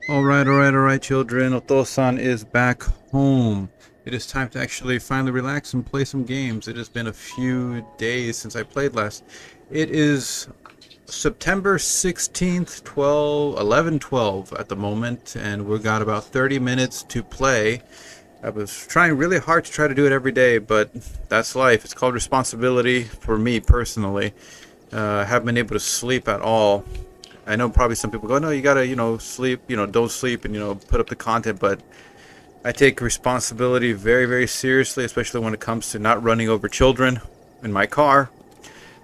All right, children. Otosan is back home. It is time to actually finally relax and play some games. It has been a few days since I played last. It is September 16th, 11:12 at the moment, and we've got about 30 minutes to play. I was trying really hard to try to do it every day, but that's life. It's called responsibility for me personally. I haven't been able to sleep at all. I know probably some people go, no, you gotta, sleep, don't sleep and, put up the content. But I take responsibility very, very seriously, especially when it comes to not running over children in my car.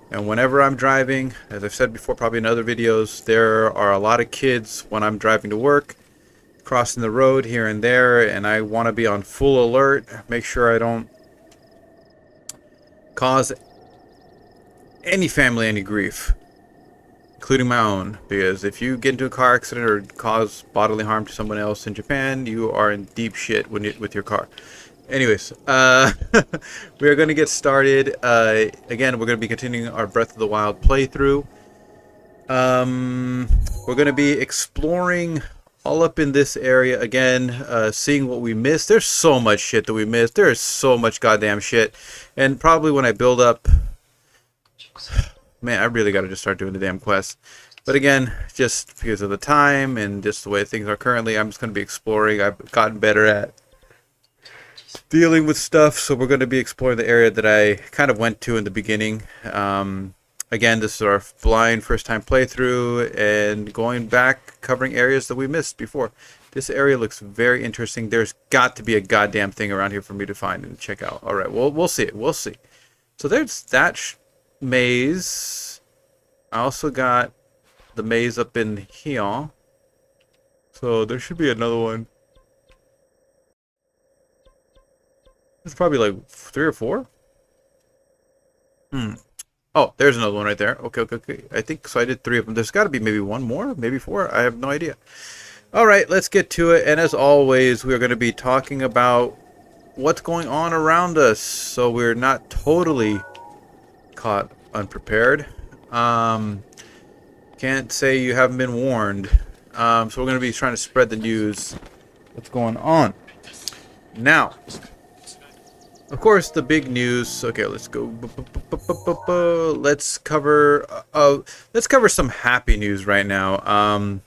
And whenever I'm driving, as I've said before, probably in other videos, there are a lot of kids when I'm driving to work, crossing the road here and there, and I want to be on full alert, make sure I don't cause any family any grief, including my own, because if you get into a car accident or cause bodily harm to someone else in Japan, you are in deep shit with your car. Anyways, we are going to get started. Again, we're going to be continuing our Breath of the Wild playthrough. We're going to be exploring all up in this area again, seeing what we missed. There's so much shit that we missed. There is so much goddamn shit. And probably when I build up... Man, I really got to just start doing the damn quests. But again, just because of the time and just the way things are currently, I'm just going to be exploring. I've gotten better at dealing with stuff, so we're going to be exploring the area that I kind of went to in the beginning. Again, this is our blind first-time playthrough and going back, covering areas that we missed before. This area looks very interesting. There's got to be a goddamn thing around here for me to find and check out. All right, well, we'll see it. We'll see. So there's that maze. I also got the maze up in here. So there should be another one. It's probably like 3 or 4. Oh, there's another one right there. Okay. I think so. I did 3 of them. There's got to be maybe one more, maybe 4. I have no idea. All right, let's get to it. And as always, we're going to be talking about what's going on around us, so we're not totally caught unprepared. Can't say you haven't been warned. So we're going to be trying to spread the news. What's going on now? Of course, the big news. Okay, let's go. Let's cover. Let's cover some happy news right now.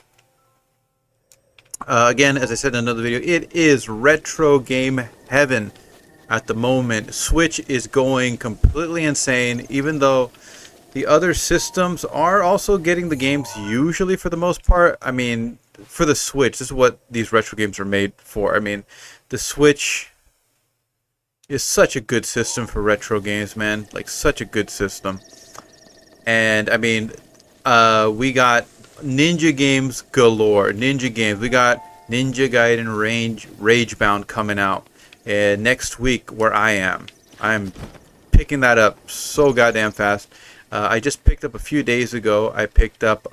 Again, as I said in another video, it is retro game heaven at the moment. Switch is going completely insane, even though the other systems are also getting the games usually for the most part. I mean, for the Switch, this is what these retro games are made for. I mean, the Switch is such a good system for retro games, man. Like, such a good system. And, I mean, we got Ninja games galore. Ninja games. We got Ninja Gaiden Ragebound coming out. And next week, where I am. I'm picking that up so goddamn fast. I just picked up a few days ago. I picked up,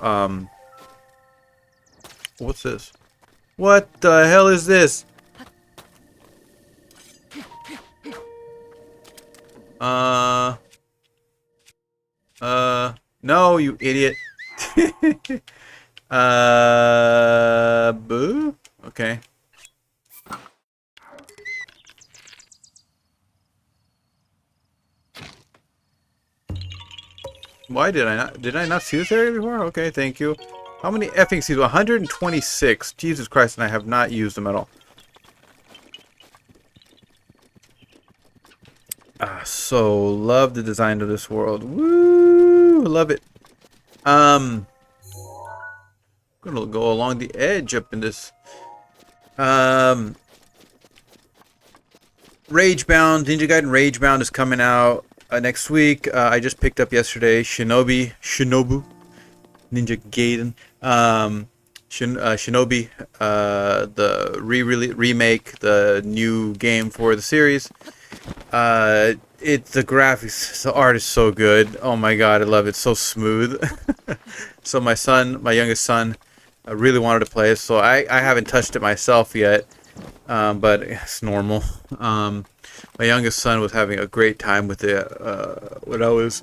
what's this? What the hell is this? No, you idiot. Boo? Okay. Why did I not see this area before? Okay, thank you. How many effing seeds? 126. Jesus Christ, and I have not used them at all. So love the design of this world. Woo! Love it. Gonna go along the edge up in this. Ragebound, Ninja Gaiden Ragebound is coming out next week. I just picked up yesterday Shinobu Ninja Gaiden. Shinobi, the remake, the new game for the series. The graphics, the art is so good. Oh my god, I love it. It's so smooth. So my youngest son, really wanted to play it. So I haven't touched it myself yet, but it's normal. My youngest son was having a great time with it when I was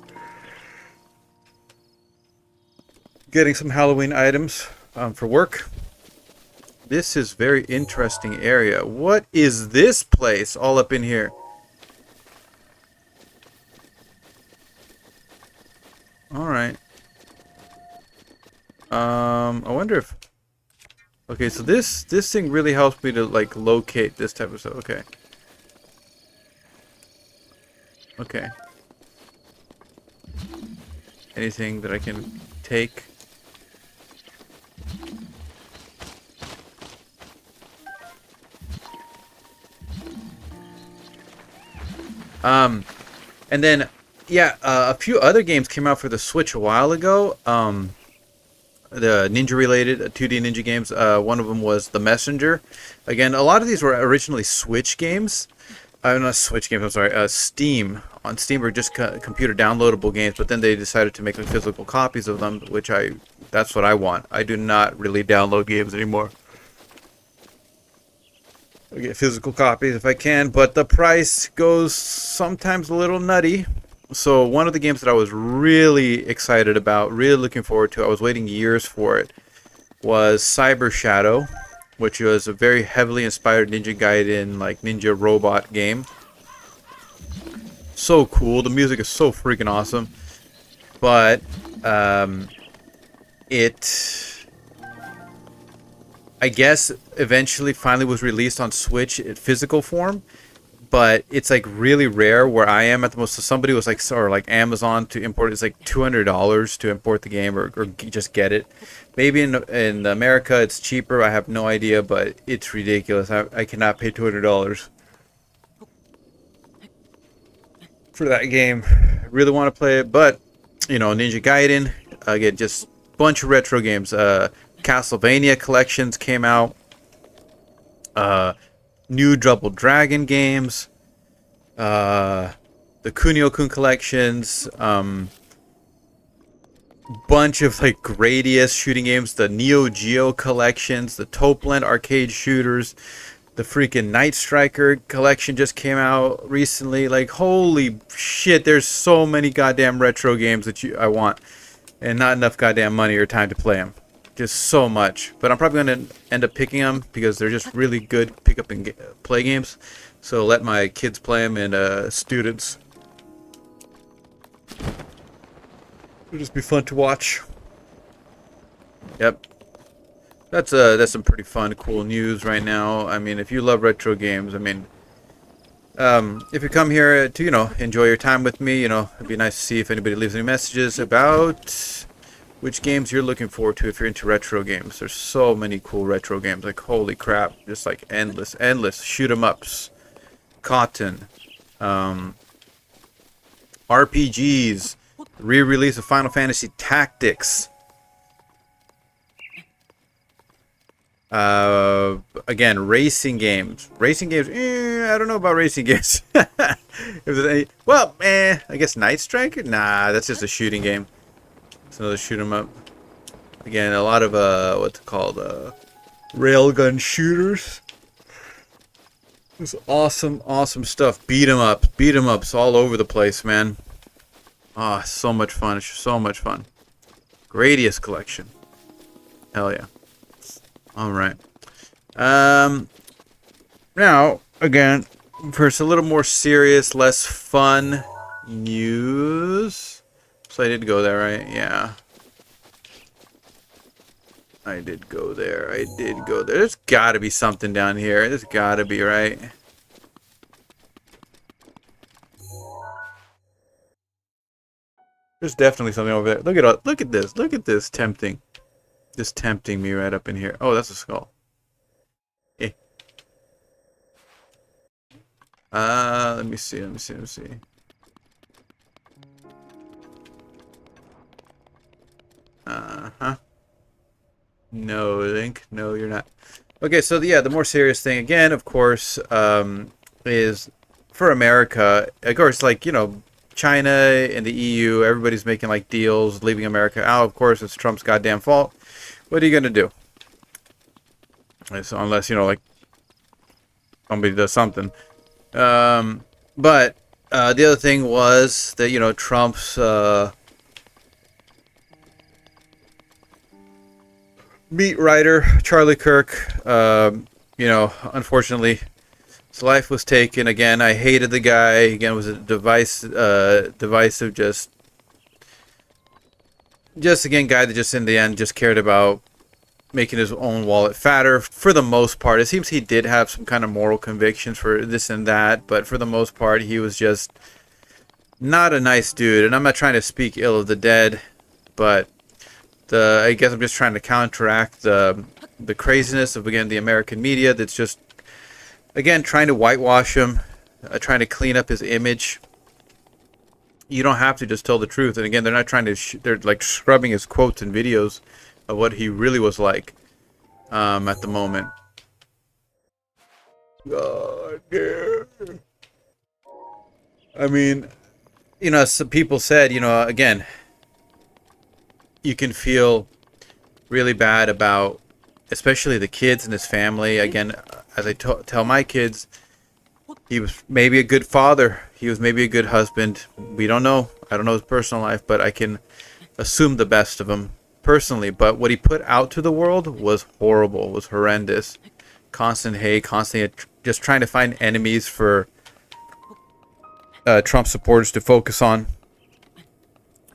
getting some Halloween items for work. This is very interesting area. What is this place all up in here? Alright. I wonder if... Okay, so this thing really helps me to, like, locate this type of stuff. Okay. Okay. Anything that I can take? And then, yeah, a few other games came out for the Switch a while ago. The ninja-related 2D ninja games. One of them was The Messenger. Again, a lot of these were originally Switch games. Not Switch games, I'm sorry. Steam. On Steam were just computer downloadable games, but then they decided to make like physical copies of them, which that's what I want. I do not really download games anymore. I get physical copies if I can, but the price goes sometimes a little nutty. So one of the games that I was really excited about, really looking forward to, I was waiting years for it, was Cyber Shadow, which was a very heavily inspired Ninja Gaiden, like ninja robot game. So cool. The music is so freaking awesome. But I guess eventually finally was released on Switch in physical form, but it's like really rare where I am at the most. So somebody was like, or like Amazon to import, it's like $200 to import the game or just get it. Maybe in America it's cheaper, I have no idea, but it's ridiculous. I cannot pay $200 for that game. I really want to play it, but you know, Ninja Gaiden, again, just bunch of retro games. Castlevania collections came out. New Double Dragon games. The Kunio-kun collections. Bunch of like Gradius shooting games. The Neo Geo collections. The Topeland arcade shooters. The freaking Night Striker collection just came out recently. Like, holy shit, there's so many goddamn retro games that I want. And not enough goddamn money or time to play them. Just so much. But I'm probably going to end up picking them because they're just really good pick up and play games. So let my kids play them and students. It'll just be fun to watch. Yep. That's some pretty fun, cool news right now. I mean, if you love retro games, I mean, if you come here to, you know, enjoy your time with me, you know, it'd be nice to see if anybody leaves any messages about which games you're looking forward to if you're into retro games. There's so many cool retro games, like holy crap, just like endless shoot 'em ups, Cotton, RPGs, re-release of Final Fantasy Tactics. Again, racing games. I don't know about racing games. If there's any, well, I guess Night Striker? Nah, that's just a shooting game. It's another shoot 'em up. Again, a lot of what's it called, railgun shooters. It's awesome stuff. Beat 'em ups all over the place, man. Ah, so much fun. It's so much fun. Gradius collection. Hell yeah. All right. Now, again, for a little more serious, less fun news. So I did go there, right? Yeah. I did go there. There's got to be something down here. There's got to be, right? There's definitely something over there. Look at this. Look at this tempting. Just tempting me right up in here. Oh, that's a skull. Eh. Let me see. Uh-huh. No, Link. No, you're not. Okay, so yeah, the more serious thing, again, of course, is for America. Of course, like, you know, China and the EU, everybody's making, like, deals, leaving America out. Of course, it's Trump's goddamn fault. What are you going to do? So unless, you know, like, somebody does something. But the other thing was that, you know, Trump's Meat writer Charlie Kirk. You know, unfortunately, his life was taken. Again, I hated the guy. Again, it was a divisive, just again, guy that just in the end just cared about making his own wallet fatter for the most part. It seems he did have some kind of moral convictions for this and that, but for the most part, he was just not a nice dude. And I'm not trying to speak ill of the dead, but I guess I'm just trying to counteract the craziness of, again, the American media that's just, again, trying to whitewash him, trying to clean up his image. You don't have to just tell the truth. And again, they're not trying to, they're like scrubbing his quotes and videos of what he really was like at the moment. God damn. I mean, you know, some people said, you know, again, you can feel really bad about, especially the kids and his family. Again, as I tell my kids, he was maybe a good father. He was maybe a good husband. We don't know. I don't know his personal life, but I can assume the best of him personally. But what he put out to the world was horrible, was horrendous. Constant hate, constantly just trying to find enemies for Trump supporters to focus on,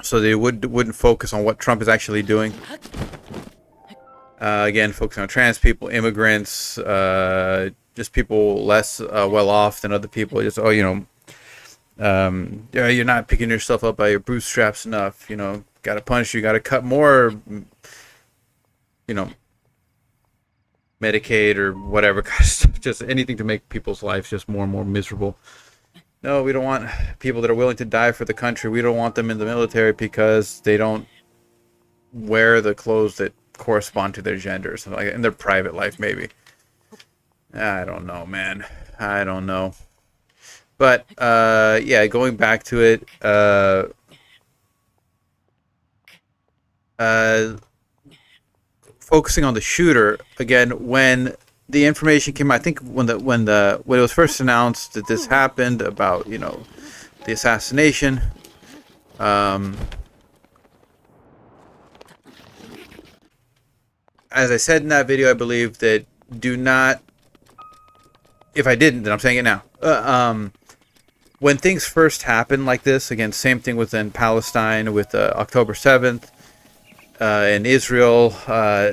so they wouldn't focus on what Trump is actually doing. Again, focusing on trans people, immigrants, just people less well off than other people. Just, oh, you know, you're not picking yourself up by your bootstraps enough. You know, got to punish you, got to cut more. You know, Medicaid or whatever kind of stuff. Just anything to make people's lives just more and more miserable. No, we don't want people that are willing to die for the country. We don't want them in the military because they don't wear the clothes that correspond to their genders, like in their private life, maybe. I don't know, man. I don't know. But yeah, going back to it, focusing on the shooter again. When the information came out, I think when it was first announced that this happened about, you know, the assassination, as I said in that video, I believe that do not, if I didn't, then I'm saying it now. When things first happened like this, again, same thing within Palestine with October 7th in Israel,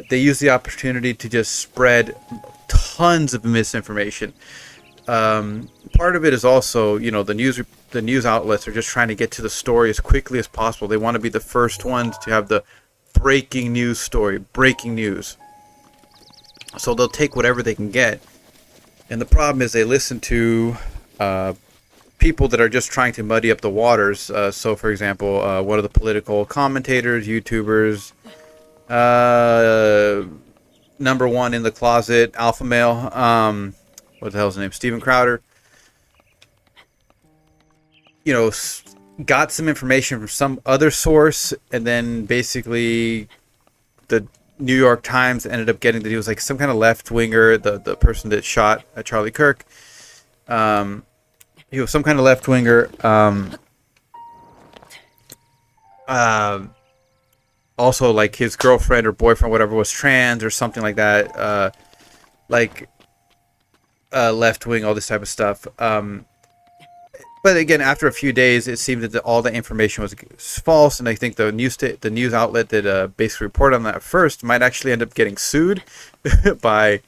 they used the opportunity to just spread tons of misinformation. Part of it is also, you know, the news outlets are just trying to get to the story as quickly as possible. They want to be the first ones to have the breaking news story, breaking news. So they'll take whatever they can get. And the problem is they listen to people that are just trying to muddy up the waters. So, for example, one of the political commentators, YouTubers, number one in the closet, alpha male, what the hell's his name? Steven Crowder. You know, got some information from some other source, and then basically the New York Times ended up getting that he was like some kind of left winger, the person that shot Charlie Kirk. He was some kind of left winger. Also, like his girlfriend or boyfriend, whatever, was trans or something like that. Left wing, all this type of stuff. But again, after a few days, it seemed that all the information was false, and I think the news outlet that basically reported on that first might actually end up getting sued by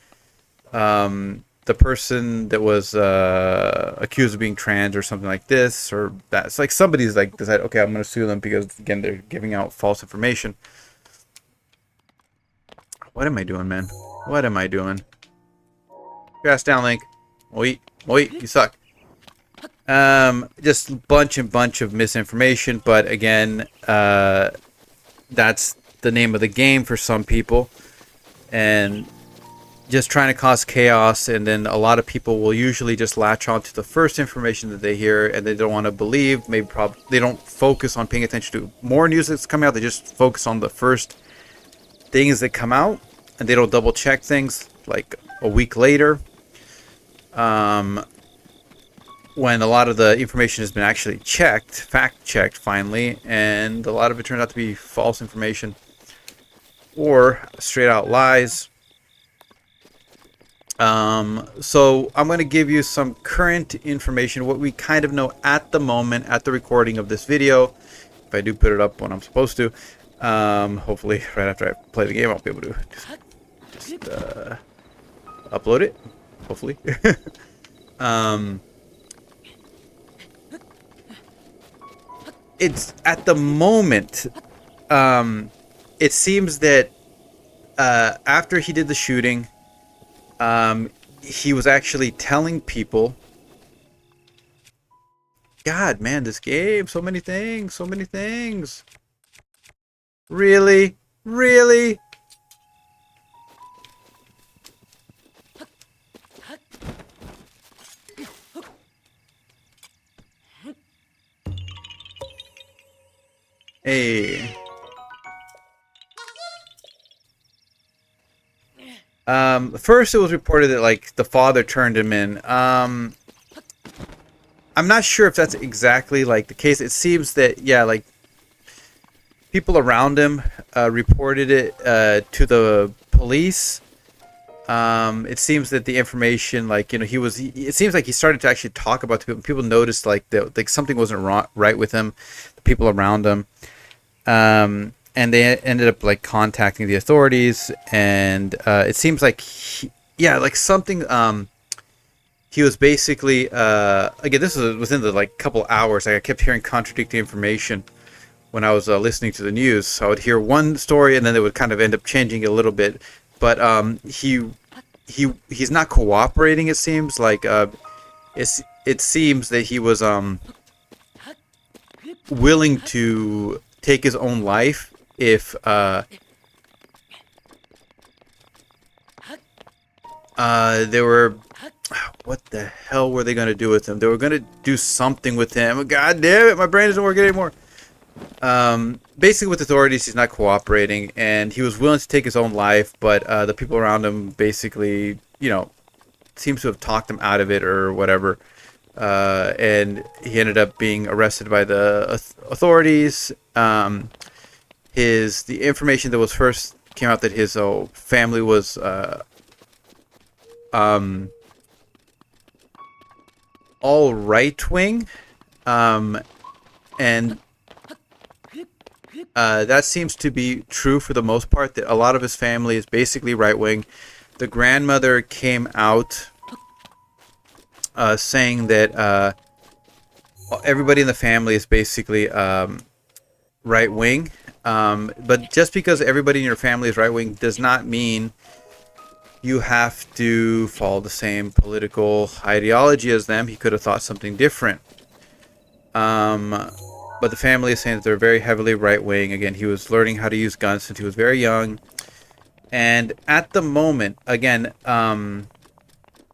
the person that was accused of being trans or something like this, or that. It's like somebody's like decided, okay, I'm going to sue them because again they're giving out false information. What am I doing, man? What am I doing? Grass down, Link. Wait, you suck. Just bunch of misinformation, but again, that's the name of the game for some people, and just trying to cause chaos. And then a lot of people will usually just latch on to the first information that they hear, and they don't want to believe. They don't focus on paying attention to more news that's coming out. They just focus on the first things that come out, and they don't double check things like a week later. When a lot of the information has been actually fact checked finally, and a lot of it turned out to be false information. or straight out lies. So I'm going to give you some current information, what we kind of know at the moment, at the recording of this video. If I do put it up when I'm supposed to, hopefully right after I play the game, I'll be able to just upload it, hopefully. It's at the moment, it seems that after he did the shooting, he was actually telling people, God, man, this game, so many things, so many things. Really? Really? Hey. First it was reported that, like, the father turned him in. I'm not sure if that's exactly, like, the case. It seems that, yeah, like, people around him reported it to the police. It seems that the information, like, you know, it seems like he started to actually talk about the people. People noticed, like, like something wasn't right with him, the people around him. And they ended up, like, contacting the authorities, and it seems like like something, he was basically, again, this was within the, like, couple hours. Like, I kept hearing contradicting information when I was listening to the news. So I would hear one story, and then it would kind of end up changing a little bit. But he's not cooperating. It seems like it seems that he was willing to take his own life if they were, what the hell were they going to do with him? They were going to do something with him. God damn it, my brain doesn't work anymore. Basically with authorities, he's not cooperating, and he was willing to take his own life, but the people around him basically, you know, seems to have talked him out of it or whatever. And he ended up being arrested by the authorities. The information that was first came out that his family was all right wing, and that seems to be true for the most part. That a lot of his family is basically right wing. The grandmother came out saying that everybody in the family is basically right wing. But just because everybody in your family is right wing does not mean you have to follow the same political ideology as them. He could have thought something different. But the family is saying that they're very heavily right wing. Again, he was learning how to use guns since he was very young. And at the moment, again,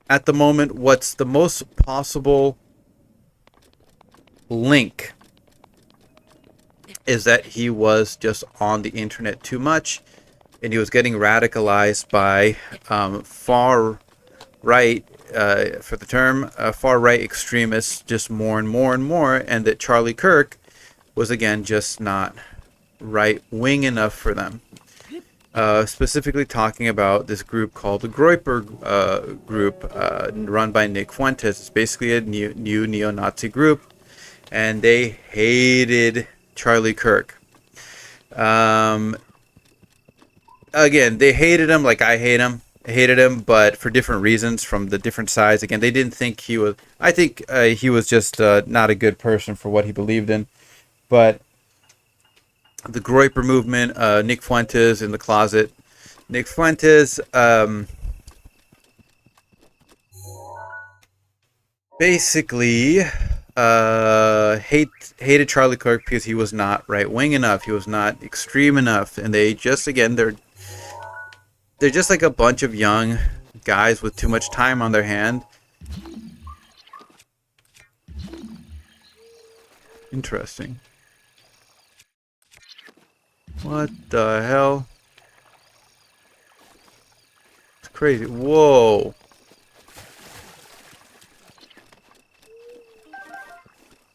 what's the most possible link is that he was just on the internet too much, and he was getting radicalized by far right, for the term, far right extremists, just more and more and more, and that Charlie Kirk was, again, just not right wing enough for them. Specifically talking about this group called the Groyper group, run by Nick Fuentes. It's basically a new neo-Nazi group, and they hated Charlie Kirk. Again, they hated him like I hate him. I hated him, but for different reasons from the different sides. Again, they didn't think he was... I think he was just not a good person for what he believed in. But the Groyper movement, Nick Fuentes in the closet. Nick Fuentes basically hated Charlie Kirk because he was not right wing enough. He was not extreme enough, and they just, again, they're just like a bunch of young guys with too much time on their hand. Interesting. What the hell? It's crazy. Whoa.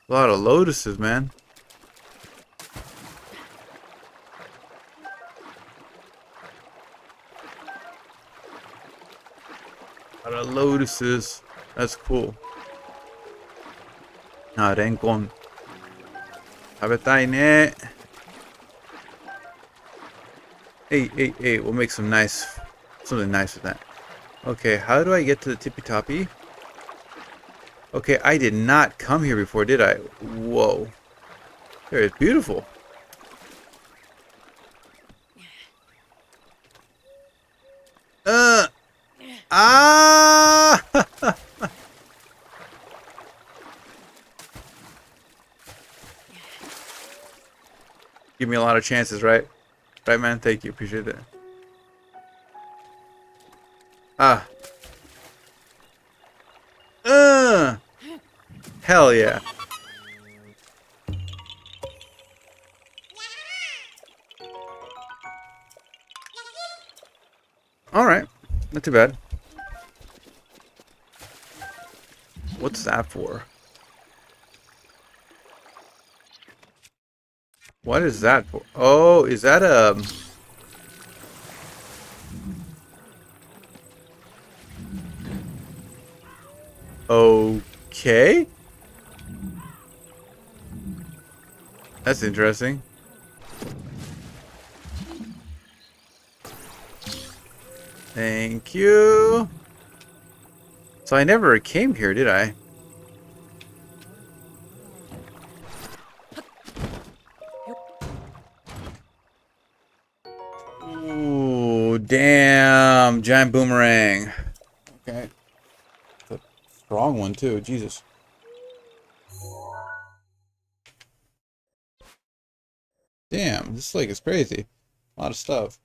A lot of lotuses, man. A lot of lotuses. That's cool. Ah, renkon. Tabetai ne. Hey, we'll make something nice with that. Okay, how do I get to the tippy toppy? Okay, I did not come here before, did I? Whoa. There, it's beautiful. Ah! Give me a lot of chances, right? Right, man? Thank you. Appreciate that. Ah. Hell yeah. Alright. Not too bad. What's that for? What is that for? Oh, is that a... Okay. That's interesting. Thank you. So I never came here, did I? Ooh, damn. Giant boomerang. Okay. It's a strong one, too. Jesus. Damn, this lake is crazy. A lot of stuff.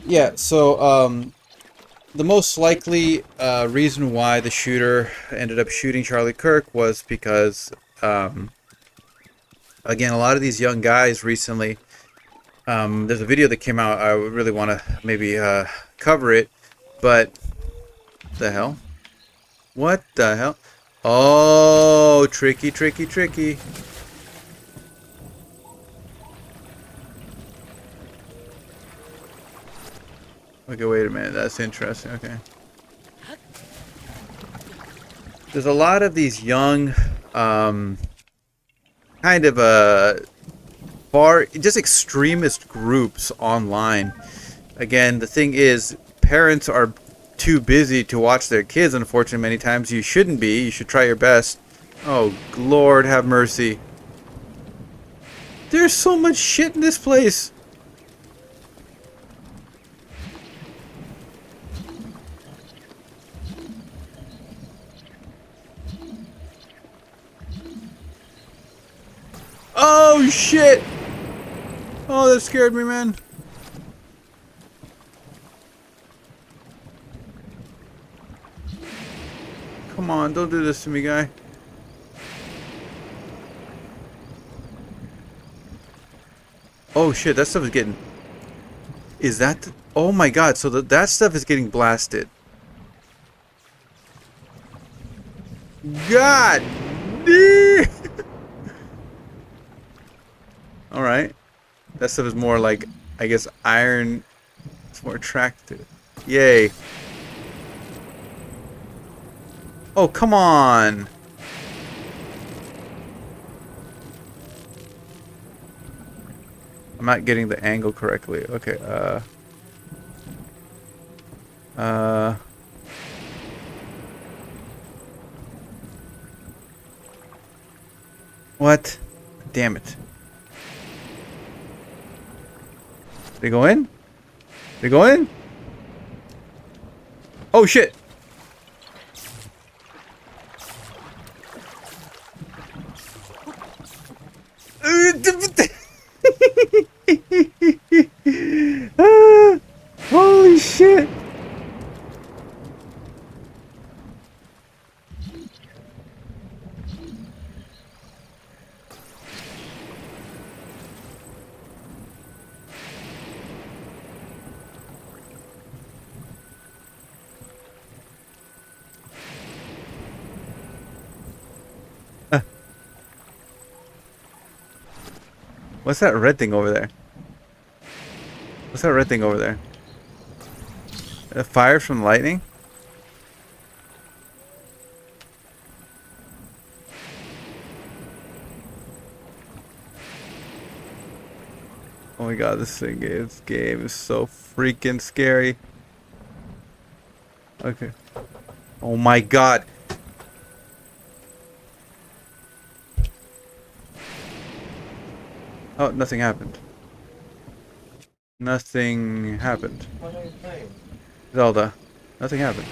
Yeah, so, the most likely reason why the shooter ended up shooting Charlie Kirk was because, again, a lot of these young guys recently, there's a video that came out, I would really want to maybe cover it, but, the hell? What the hell? Oh, tricky, tricky, tricky. Okay, wait a minute, that's interesting, okay. There's a lot of these young, kind of, just extremist groups online. Again, the thing is, parents are too busy to watch their kids, unfortunately, many times. You shouldn't be. You should try your best. Oh, Lord have mercy. There's so much shit in this place. Oh, shit. Oh, that scared me, man. Come on, don't do this to me, guy. Oh shit, that stuff is getting... Is that... Oh my god, so that stuff is getting blasted. God damn! Alright. That stuff is more like, I guess, iron. It's more attractive. Yay. Oh, come on! I'm not getting the angle correctly. Okay, what? Damn it. They go in? They go in? Oh shit! Holy shit! What's that red thing over there? What's that red thing over there? Fire from lightning? Oh my god, this game is so freaking scary. Okay. Oh my god. Oh, nothing happened. Nothing happened. What are you playing? Zelda. Nothing happened.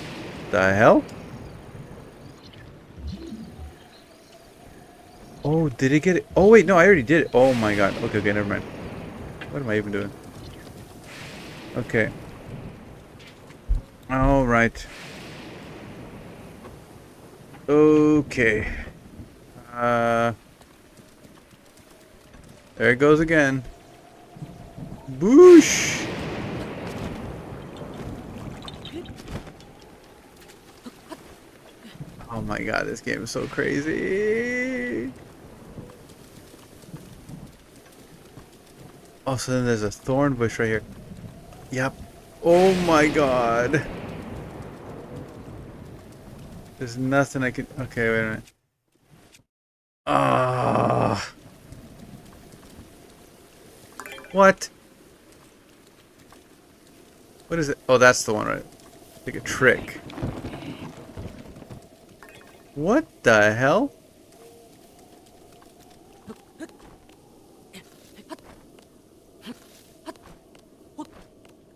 The hell? Oh, did it get it? Oh wait, no, I already did it. Oh my god. Okay, okay, never mind. What am I even doing? Okay. Alright. Okay. There it goes again. Boosh! Oh my god, this game is so crazy. Oh, so then there's a thorn bush right here. Yep. Oh my god. There's nothing I can... Okay, wait a minute. Ah. What? What is it? Oh, that's the one, right? Like a trick. What the hell?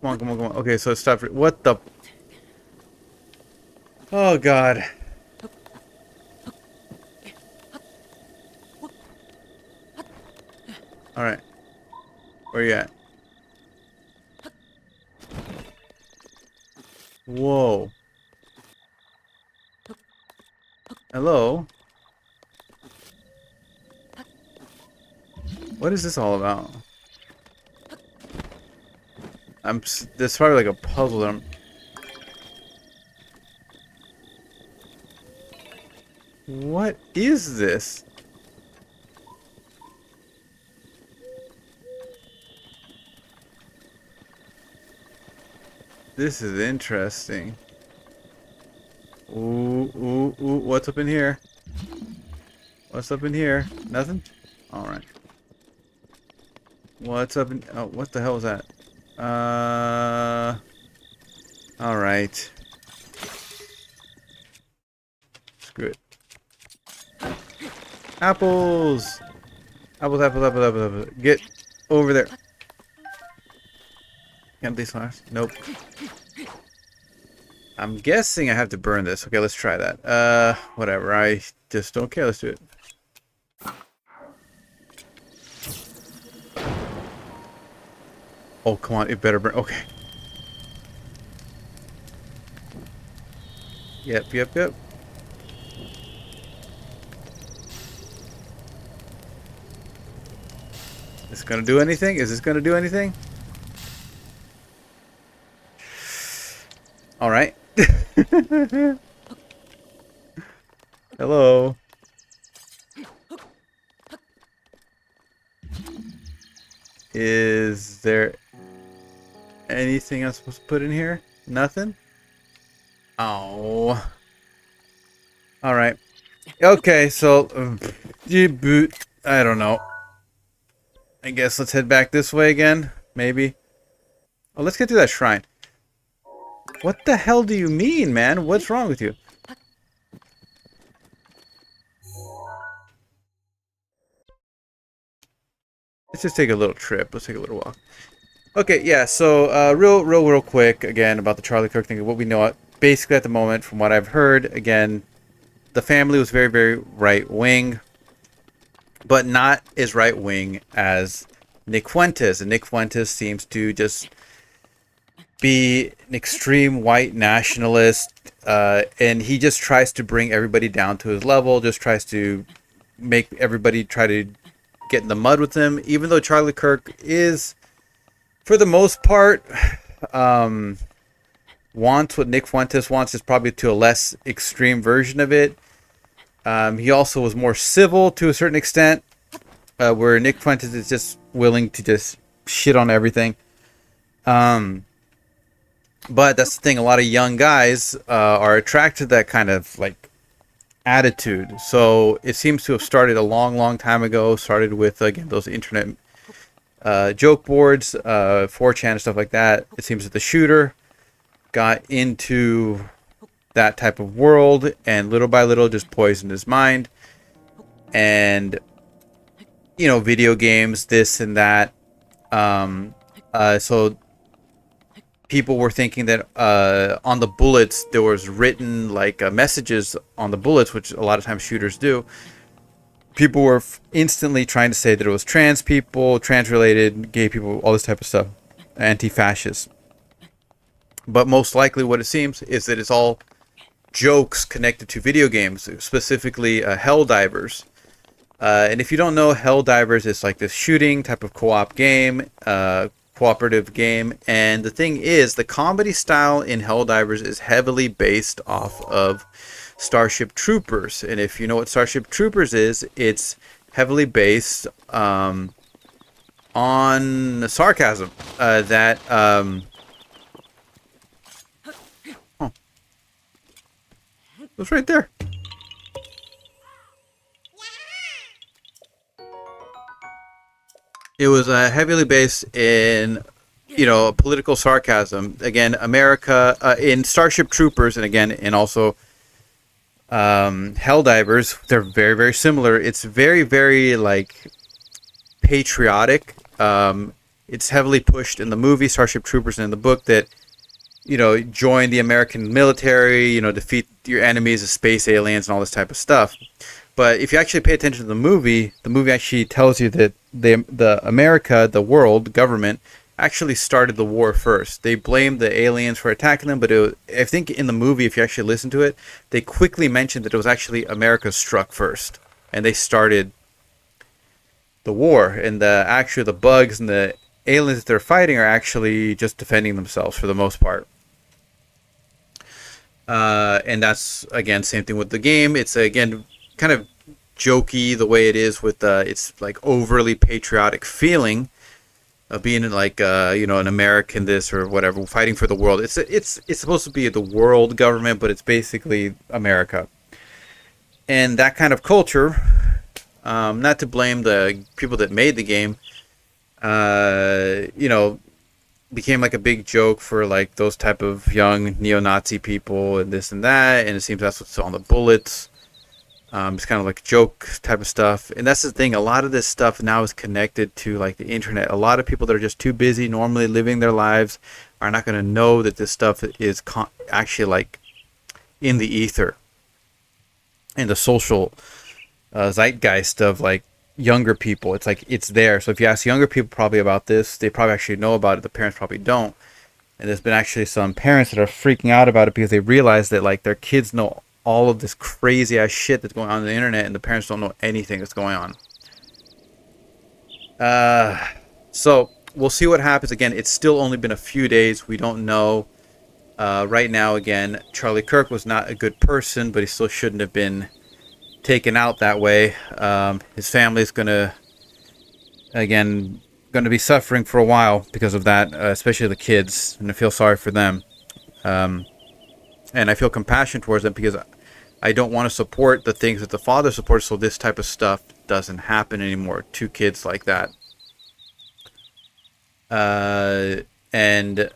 Come on, come on, come on. Okay, so stop. What the? Oh god. All right. Where you at? Whoa. Hello? What is this all about? There's probably like a puzzle that I'm... What is this? This is interesting. Ooh, ooh, ooh. What's up in here? What's up in here? Nothing? Alright. What's up in... Oh, what the hell was that? Alright. Screw it. Apples! Apples, apples, apples, apples, apples. Get over there. Empty slash. Nope. I'm guessing I have to burn this. Okay, let's try that. Whatever. I just don't care. Let's do it. Oh, come on. It better burn. Okay. Yep, yep, yep. Is this gonna do anything? Is this gonna do anything? Alright. Hello. Is there anything I'm supposed to put in here? Nothing? Oh. Alright. Okay, so... I don't know. I guess let's head back this way again. Maybe. Oh, let's get to that shrine. What the hell do you mean, man? What's wrong with you? Let's just take a little trip. Let's take a little walk. Okay, yeah, so real quick, again, about the Charlie Kirk thing. What we know, basically at the moment, from what I've heard, again, the family was very, very right-wing, but not as right-wing as Nick Fuentes. And Nick Fuentes seems to just be an extreme white nationalist, and he just tries to bring everybody down to his level, just tries to make everybody try to get in the mud with him, even though Charlie Kirk is, for the most part, wants what Nick Fuentes wants, is probably to a less extreme version of it. He also was more civil to a certain extent, where Nick Fuentes is just willing to just shit on everything. But that's the thing, a lot of young guys are attracted to that kind of like attitude. So it seems to have started a long time ago. Started with, again, those internet joke boards, 4chan and stuff like that. It seems that the shooter got into that type of world and little by little just poisoned his mind. And, you know, video games, this and that. So people were thinking that on the bullets there was written like messages on the bullets, which a lot of times shooters do. People were instantly trying to say that it was trans people, trans-related, gay people, all this type of stuff, anti-fascist. But most likely what it seems is that it's all jokes connected to video games, specifically Helldivers. And if you don't know, Helldivers is like this shooting type of co-op game, cooperative game. And the thing is, the comedy style in Helldivers is heavily based off of Starship Troopers. And if you know what Starship Troopers is, it's heavily based on sarcasm. It was right there. It was heavily based in, you know, political sarcasm. Again, America in Starship Troopers, and again, and also Helldivers, they're very, very similar. It's very, very like patriotic. It's heavily pushed in the movie Starship Troopers and in the book that, you know, join the American military, you know, defeat your enemies, the space aliens, and all this type of stuff. But if you actually pay attention to the movie actually tells you that the America, the world, the government, actually started the war first. They blamed the aliens for attacking them, but I think in the movie, if you actually listen to it, they quickly mentioned that it was actually America struck first, and they started the war. And the bugs and the aliens that they're fighting are actually just defending themselves for the most part. And that's, again, same thing with the game. It's, again, kind of jokey the way it is with it's like overly patriotic feeling of being like you know, an American this or whatever, fighting for the world. It's supposed to be the world government, but it's basically America. And that kind of culture, not to blame the people that made the game, you know, became like a big joke for like those type of young neo-Nazi people and this and that, and it seems that's what's on the bullets. It's kind of like joke type of stuff. And that's the thing. A lot of this stuff now is connected to like the internet. A lot of people that are just too busy normally living their lives are not going to know that this stuff is actually like in the ether. And the social zeitgeist of like younger people. It's like it's there. So if you ask younger people probably about this, they probably actually know about it. The parents probably don't. And there's been actually some parents that are freaking out about it because they realize that like their kids know all of this crazy ass shit that's going on the internet, and the parents don't know anything that's going on. So we'll see what happens. Again, it's still only been a few days. We don't know. Right now, again, Charlie Kirk was not a good person, but he still shouldn't have been taken out that way. His family's gonna be suffering for a while because of that, especially the kids, and I feel sorry for them. And I feel compassion towards them because I don't want to support the things that the father supports, so this type of stuff doesn't happen anymore to kids like that. And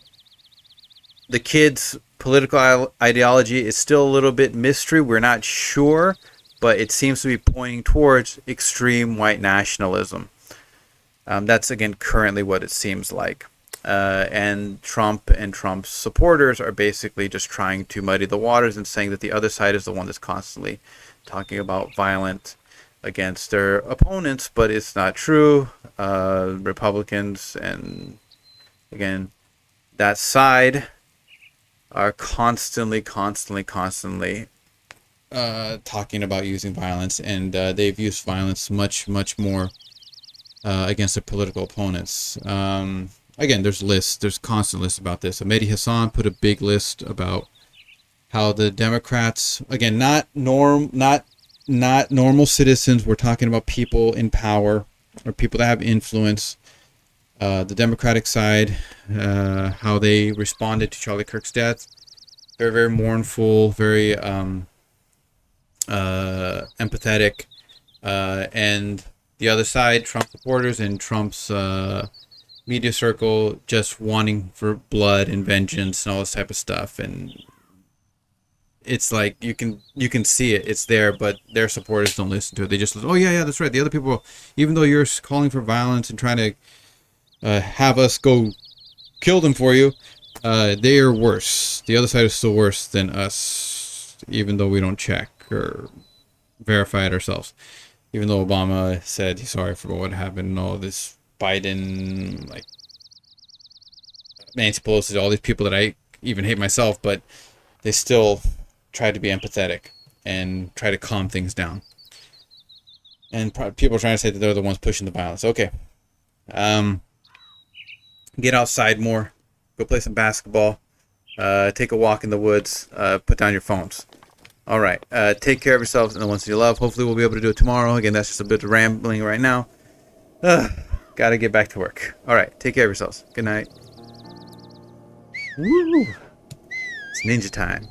the kids' political ideology is still a little bit mystery. We're not sure, but it seems to be pointing towards extreme white nationalism. That's, again, currently what it seems like. And Trump and Trump's supporters are basically just trying to muddy the waters and saying that the other side is the one that's constantly talking about violence against their opponents, but it's not true. Republicans and, again, that side are constantly talking about using violence, and they've used violence much more against their political opponents. Again, there's constant lists about this. Mehdi Hassan put a big list about how the Democrats, again, not normal citizens, we're talking about people in power or people that have influence. The Democratic side, how they responded to Charlie Kirk's death, very, very mournful, very empathetic, and the other side, Trump supporters and Trump's media circle just wanting for blood and vengeance and all this type of stuff. And it's like you can see it's there, but their supporters don't listen to it. They just, oh yeah, that's right. The other people, even though you're calling for violence and trying to have us go kill them for you, they are worse. The other side is still worse than us, even though we don't check or verify it ourselves. Even though Obama said he's sorry for what happened and all this, Biden, like Nancy Pelosi, all these people that I even hate myself, but they still try to be empathetic and try to calm things down. And people are trying to say that they're the ones pushing the violence. Okay. Get outside more. Go play some basketball. Take a walk in the woods. Put down your phones. All right. Take care of yourselves and the ones you love. Hopefully we'll be able to do it tomorrow. Again, that's just a bit of rambling right now. Gotta get back to work. All right. Take care of yourselves. Good night. Woo! It's ninja time.